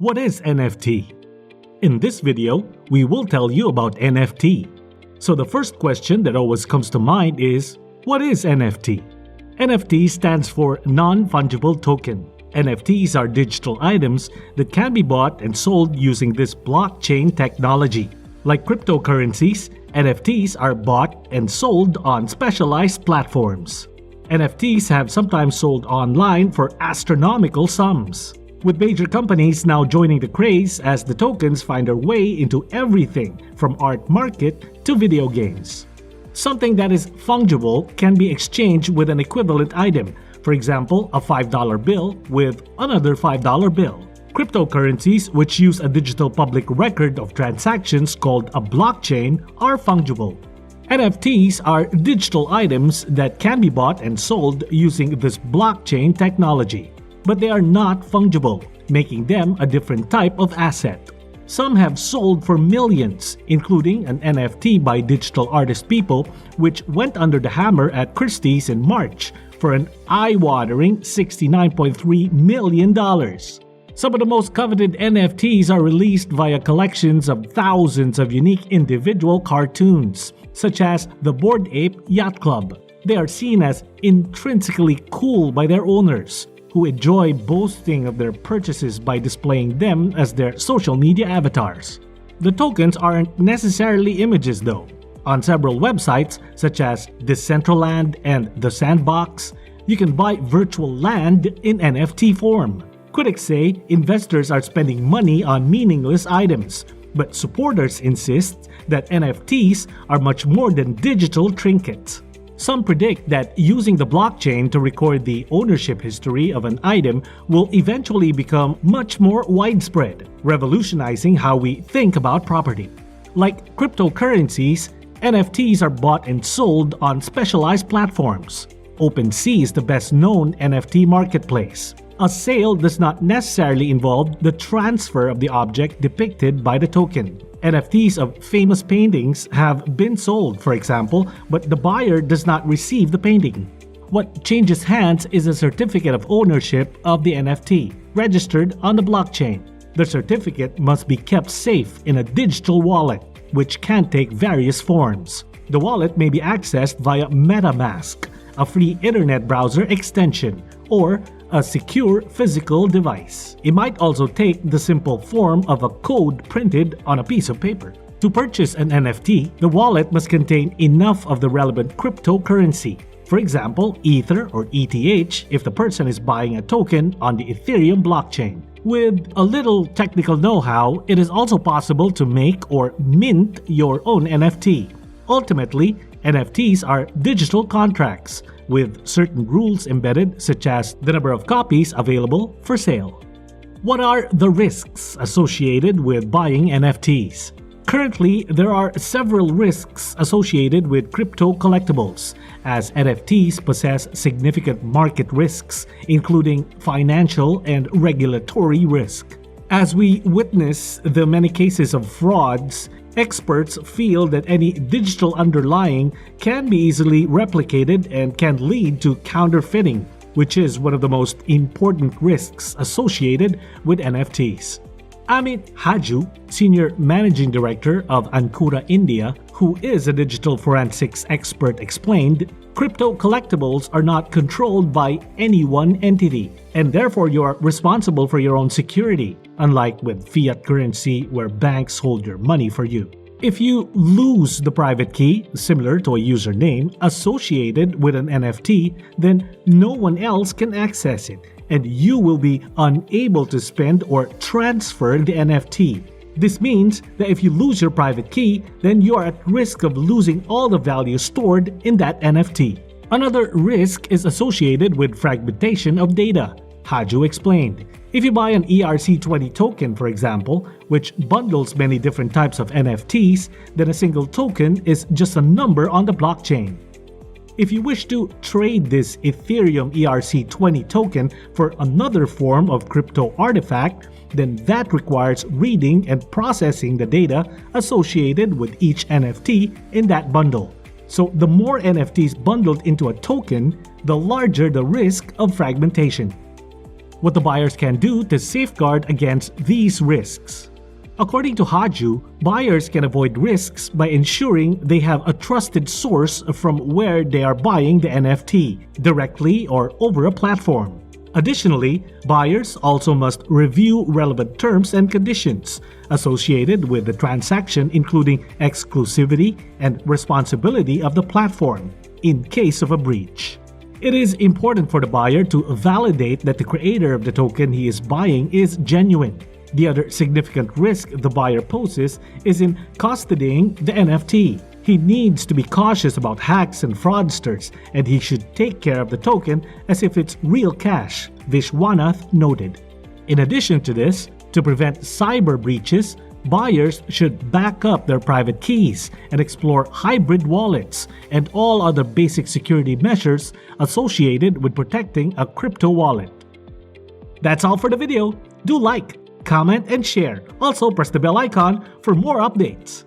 What is NFT? In this video, we will tell you about NFT. So the first question that always comes to mind is, what is NFT? NFT stands for Non-Fungible Token. NFTs are digital items that can be bought and sold using this blockchain technology. Like cryptocurrencies, NFTs are bought and sold on specialized platforms. NFTs have sometimes sold online for astronomical sums, with major companies now joining the craze as the tokens find their way into everything from art market to video games. Something that is fungible can be exchanged with an equivalent item, for example, a $5 bill with another $5 bill. Cryptocurrencies, which use a digital public record of transactions called a blockchain, are fungible. NFTs are digital items that can be bought and sold using this blockchain technology, but they are not fungible, making them a different type of asset. Some have sold for millions, including an NFT by digital artist People, which went under the hammer at Christie's in March for an eye-watering $69.3 million. Some of the most coveted NFTs are released via collections of thousands of unique individual cartoons, such as the Bored Ape Yacht Club. They are seen as intrinsically cool by their owners, who enjoy boasting of their purchases by displaying them as their social media avatars. The tokens aren't necessarily images though. On several websites such as Decentraland and The Sandbox, you can buy virtual land in NFT form. Critics say investors are spending money on meaningless items, but supporters insist that NFTs are much more than digital trinkets. Some predict that using the blockchain to record the ownership history of an item will eventually become much more widespread, revolutionizing how we think about property. Like cryptocurrencies, NFTs are bought and sold on specialized platforms. OpenSea is the best-known NFT marketplace. A sale does not necessarily involve the transfer of the object depicted by the token. NFTs of famous paintings have been sold, for example, but the buyer does not receive the painting. What changes hands is a certificate of ownership of the NFT, registered on the blockchain. The certificate must be kept safe in a digital wallet, which can take various forms. The wallet may be accessed via MetaMask, a free internet browser extension, or a secure physical device. It might also take the simple form of a code printed on a piece of paper. To purchase an NFT, the wallet must contain enough of the relevant cryptocurrency. For example, Ether or ETH if the person is buying a token on the Ethereum blockchain. With a little technical know-how, it is also possible to make or mint your own NFT. Ultimately, NFTs are digital contracts with certain rules embedded, such as the number of copies available for sale. What are the risks associated with buying NFTs? Currently, there are several risks associated with crypto collectibles, as NFTs possess significant market risks, including financial and regulatory risk. As we witness the many cases of frauds, experts feel that any digital underlying can be easily replicated and can lead to counterfeiting, which is one of the most important risks associated with NFTs. Amit Haju, Senior Managing Director of Ancura India, who is a digital forensics expert, explained, crypto collectibles are not controlled by any one entity, and therefore you are responsible for your own security, unlike with fiat currency where banks hold your money for you. If you lose the private key, similar to a username, associated with an NFT, then no one else can access it, and you will be unable to spend or transfer the NFT. This means that if you lose your private key, then you are at risk of losing all the value stored in that NFT. Another risk is associated with fragmentation of data, Haju explained. If you buy an ERC20 token, for example, which bundles many different types of NFTs, then a single token is just a number on the blockchain. If you wish to trade this Ethereum ERC20 token for another form of crypto artifact, then that requires reading and processing the data associated with each NFT in that bundle. So the more NFTs bundled into a token, the larger the risk of fragmentation. what the buyers can do to safeguard against these risks. According to Haju, buyers can avoid risks by ensuring they have a trusted source from where they are buying the NFT, directly or over a platform. Additionally, buyers also must review relevant terms and conditions associated with the transaction, including exclusivity and responsibility of the platform in case of a breach. It is important for the buyer to validate that the creator of the token he is buying is genuine. The other significant risk the buyer poses is in custodying the NFT. He needs to be cautious about hacks and fraudsters, and he should take care of the token as if it's real cash, Vishwanath noted. In addition to this, to prevent cyber breaches, buyers should back up their private keys and explore hybrid wallets and all other basic security measures associated with protecting a crypto wallet. That's all for the video. Do like, comment, and share. Also, press the bell icon for more updates.